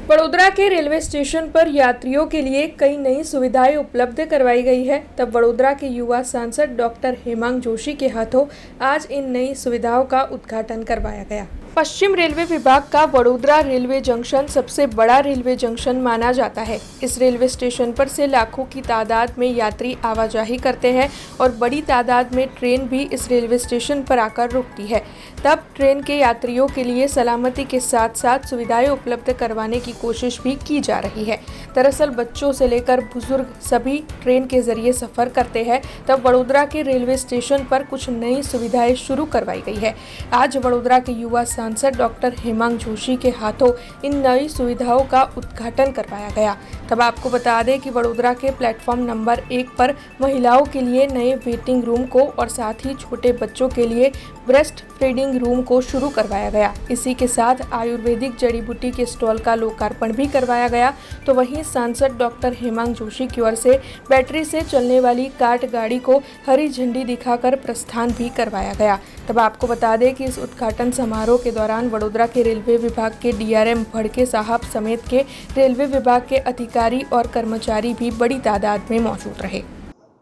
वडोदरा के railway station पर यात्रियों के लिए कई नई सुविधाएं उपलब्ध करवाई गई है। तब वडोदरा के युवा सांसद डॉक्टर हेमांग जोशी के हाथों आज इन नई सुविधाओं का उद्घाटन करवाया गया। पश्चिम रेलवे विभाग का वडोदरा रेलवे जंक्शन सबसे बड़ा रेलवे जंक्शन माना जाता है। इस रेलवे स्टेशन पर से लाखों की तादाद में यात्री आवाजाही करते हैं और बड़ी तादाद में ट्रेन भी इस रेलवे स्टेशन पर आकर रुकती है। तब ट्रेन के यात्रियों के लिए सलामती के साथ साथ सुविधाएं उपलब्ध करवाने की कोशिश भी की जा रही है। दरअसल बच्चों से लेकर बुजुर्ग सभी ट्रेन के जरिए सफर करते हैं। तब वडोदरा के रेलवे स्टेशन पर कुछ नई सुविधाएं शुरू करवाई गई है। आज वडोदरा के युवा सांसद डॉक्टर हेमांग जोशी के हाथों इन नई सुविधाओं का उद्घाटन करवाया गया। तब आपको बता दें कि वडोदरा के प्लेटफॉर्म नंबर 1 पर महिलाओं के लिए नए वेटिंग रूम को और साथ ही छोटे बच्चों के लिए ब्रेस्ट फीडिंग रूम को शुरू करवाया गया। इसी के साथ आयुर्वेदिक जड़ी बूटी के स्टॉल का लोकार्पण भी करवाया गया। तो वहीं सांसद डॉक्टर हेमांग जोशी की ओर से बैटरी से चलने वाली कार्ट गाड़ी को हरी झंडी दिखाकर प्रस्थान भी करवाया गया। तब आपको बता दें कि इस उद्घाटन समारोह के दौरान वडोदरा के रेलवे विभाग के डीआरएम भड़के साहब समेत के रेलवे विभाग के अधिकारी और कर्मचारी भी बड़ी तादाद में मौजूद रहे।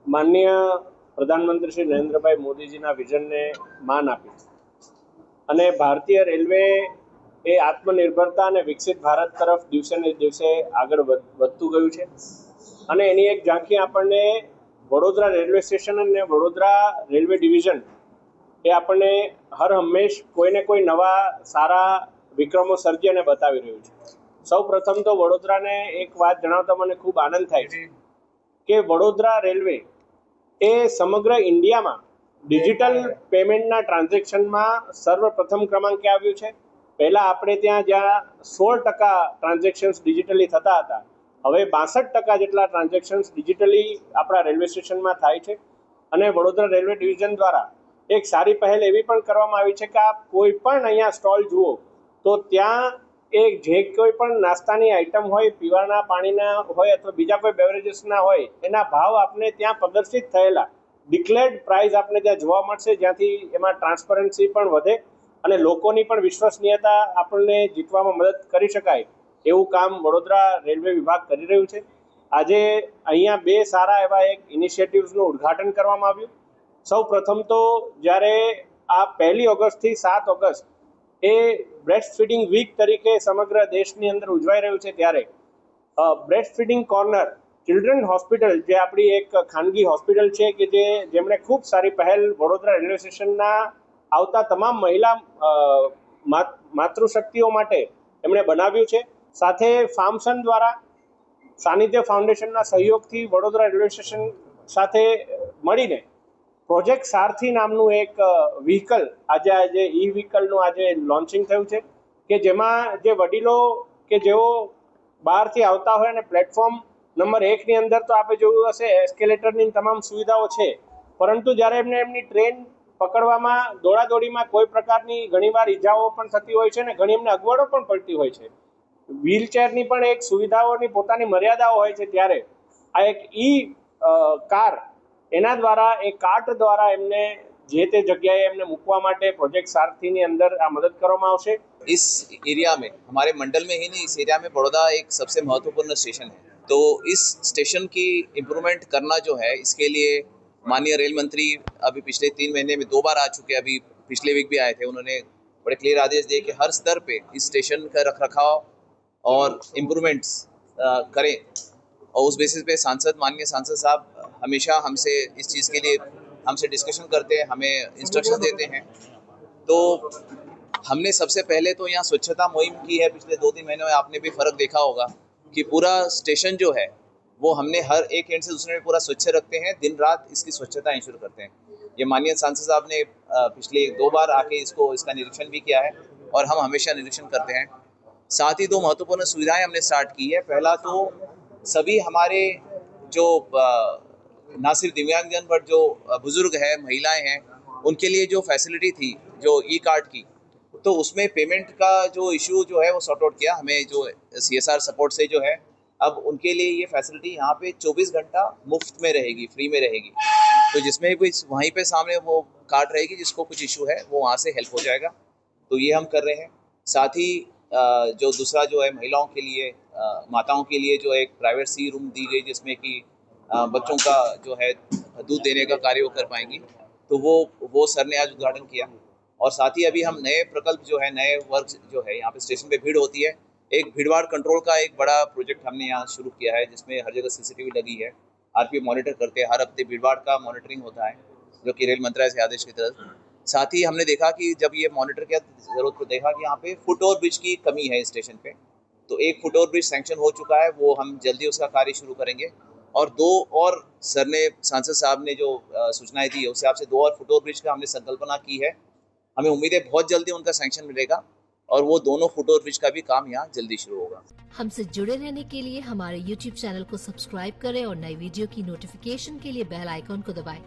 माननीय प्रधानमंत्री श्री नरेंद्रभाई मोदीजीના વિઝનને માન આપી અને ભારતીય રેલવે એ આત્મનિર્ભરતા અને વિકસિત ભારત તરફ દિવસે ને દિવસે આગળ વધતું ગયું છે અને એની એક ઝાંખી આપણને વડોદરા રેલવે સ્ટેશન અને વડોદરા રેલવે ડિવિઝન એ આપણને હર હંમેશ કોઈને કોઈ નવા સારા વિક્રમો સર્જી અને બતાવી રહ્યું છે। સૌ પ્રથમ તો વડોદરાને એક વાત જણાવતા મને ખૂબ આનંદ થાય છે કે વડોદરા રેલવે એ સમગ્ર ઇન્ડિયામાં ડિજિટલ પેમેન્ટના ટ્રાન્ઝેક્શનમાં સર્વપ્રથમ ક્રમાંકે આવ્યું છે। પહેલાં આપણે ત્યાં જ્યાં 16% ટ્રાન્ઝેક્શન્સ ડિજિટલી થતા હતા, હવે 62% જેટલા ટ્રાન્ઝેક્શન્સ ડિજિટલી આપણા રેલવે સ્ટેશનમાં થાય છે। અને વડોદરા રેલવે ડિવિઝન દ્વારા એક સારી પહેલ એવી પણ કરવામાં આવી છે કે આપ કોઈ પણ અહીંયા સ્ટોલ જુઓ તો ત્યાં એક જે કોઈ પણ નાસ્તાની આઈટમ હોય, પીવાના પાણીના હોય અથવા બીજા કોઈ બેવરેજીસના હોય, એના ભાવ આપને ત્યાં પ્રદર્શિત થયેલા ડિક્લેર્ડ પ્રાઇસ આપને ત્યાં જોવા મળશે, જ્યાંથી એમાં ટ્રાન્સપરન્સી પણ વધે અને લોકોની પણ વિશ્વસનીયતા આપણને જીતવામાં મદદ કરી શકાય એવું કામ વડોદરા રેલવે વિભાગ કરી રહ્યું છે। આજે અહીંયા બે સારા એવા એક ઇનિશિયેટિવ્સનું ઉદ્ઘાટન કરવામાં આવ્યું। સૌ પ્રથમ તો જ્યારે આ 1 ઓગસ્ટથી 7 ઓગસ્ટ એ બ્રેસ્ટ ફીડિંગ વીક તરીકે સમગ્ર દેશની અંદર ઉજવાઈ રહ્યું છે, ત્યારે breast feeding corner children hospital જે આપણી એક ખાનગી હોસ્પિટલ છે કે જેમણે ખૂબ સારી પહેલ વડોદરા રેલવે સ્ટેશનના આવતા તમામ મહિલા માતૃશક્તિઓ માટે એમણે બનાવ્યું છે। સાથે ફાર્મસન દ્વારા સાનિધ્ય ફાઉન્ડેશનના સહયોગથી વડોદરા રેલવે સ્ટેશન સાથે મળીને પ્રોજેક્ટ સારથી નામનું એક વ્હીકલ આજે ઈ વ્હીકલનું આજે લોન્ચિંગ થયું છે કે જેમાં જે વડીલો કે જેઓ બહારથી આવતા હોય અને પ્લેટફોર્મ નંબર 1ની અંદર તો આપણે જોયું હશે એસ્કેલેટરની તમામ સુવિધાઓ છે, પરંતુ જ્યારે એમને એમની ટ્રેન પકડવામાં દોડાદોડીમાં કોઈ પ્રકારની ઘણીવાર ઈજાઓ પણ થતી હોય છે અને ઘણી એમને અગવડો પણ પડતી હોય છે। વ્હીલચેરની પણ એક સુવિધાઓની પોતાની મર્યાદાઓ હોય છે, ત્યારે આ એક ઈ કાર એના દ્વારા એક કાર્ટ દ્વારા એમને જે તે જગ્યાએ એમને મૂકવા માટે પ્રોજેક્ટ સારથીની અંદર આ મદદ કરવામાં આવશે। इस एरिया में, हमारे मंडल में ही नहीं, इस एरिया में बड़ौदा एक सबसे महत्वपूर्ण स्टेशन है। तो इस स्टेशन की इम्प्रूवमेंट करना जो है, इसके लिए माननीय रेल मंत्री अभी पिछले 3 महीने में 2 बार आ चुके हैं। अभी पिछले वीक भी आए थे। उन्होंने बड़े क्लियर आदेश दिए कि हर स्तर पे इस स्टेशन का रखरखाव और इम्प्रूवमेंट्स करें, और उस बेसिस पे माननीय सांसद साहब हमेशा हमसे इस चीज़ के लिए हमसे डिस्कशन करते हैं, हमें इंस्ट्रक्शन देते हैं। तो हमने सबसे पहले तो यहाँ स्वच्छता मुहिम की है। पिछले 2-3 महीनों में आपने भी फ़र्क देखा होगा कि पूरा स्टेशन जो है वो हमने हर एक एंड से दूसरे में पूरा स्वच्छ रखते हैं, दिन रात इसकी स्वच्छता इंश्योर करते हैं। ये माननीय सांसद साहब ने पिछले 2 बार आके इसका निरीक्षण भी किया है और हम हमेशा निरीक्षण करते हैं। साथ ही 2 महत्वपूर्ण सुविधाएं हमने स्टार्ट की है। पहला तो सभी हमारे जो ना सिर्फ दिव्यांगजन बट जो बुजुर्ग हैं, महिलाएं हैं, उनके लिए जो फैसिलिटी थी जो ई कार्ड की, तो उसमें पेमेंट का जो इशू जो है वो सॉर्ट आउट किया। हमें जो CSR सपोर्ट से जो है अब उनके लिए ये फैसिलिटी यहाँ पे 24 घंटा मुफ्त में रहेगी, फ्री में रहेगी। तो जिसमें कोई वहीं पे सामने वो कार्ड रहेगी, जिसको कुछ इशू है वो वहाँ से हेल्प हो जाएगा। तो ये हम कर रहे हैं। साथ ही जो दूसरा जो है महिलाओं के लिए माताओं के लिए जो एक प्राइवेट सी रूम दी गई जिसमें कि बच्चों का जो है दूध देने का कार्य वो कर पाएंगी, तो वो सर ने आज उद्घाटन किया। और साथ ही अभी हम नए प्रकल्प जो है, नए वर्क जो है, यहाँ पे स्टेशन पे भीड़ होती है, एक भीड़भाड़ कंट्रोल का एक बड़ा प्रोजेक्ट हमने यहाँ शुरू किया है जिसमें हर जगह सीसीटीवी लगी है। आरपीएफ मॉनिटर करते हैं, हर हफ्ते भीड़भाड़ का मॉनिटरिंग होता है जो कि रेल मंत्रालय से आदेश की तरह। साथ ही हमने देखा कि जब ये मॉनिटर की जरूरत को देखा कि यहाँ पे फुट ओवर ब्रिज की कमी है स्टेशन पे, तो एक फुट ओवर ब्रिज सैंक्शन हो चुका है, वो हम जल्दी उसका कार्य शुरू करेंगे। और दो और सर ने, सांसद साहब ने जो सूचनाएं दी है उससे आपसे 2 और फुट ओवर ब्रिज का हमने संकल्पना की है। हमें उम्मीद है बहुत जल्दी उनका सैंक्शन मिलेगा और वो दोनों फुट ओवर ब्रिज का भी काम यहाँ जल्दी शुरू होगा। हमसे जुड़े रहने के लिए हमारे YouTube चैनल को सब्सक्राइब करें और नई वीडियो की नोटिफिकेशन के लिए बेल आइकॉन को दबाएं।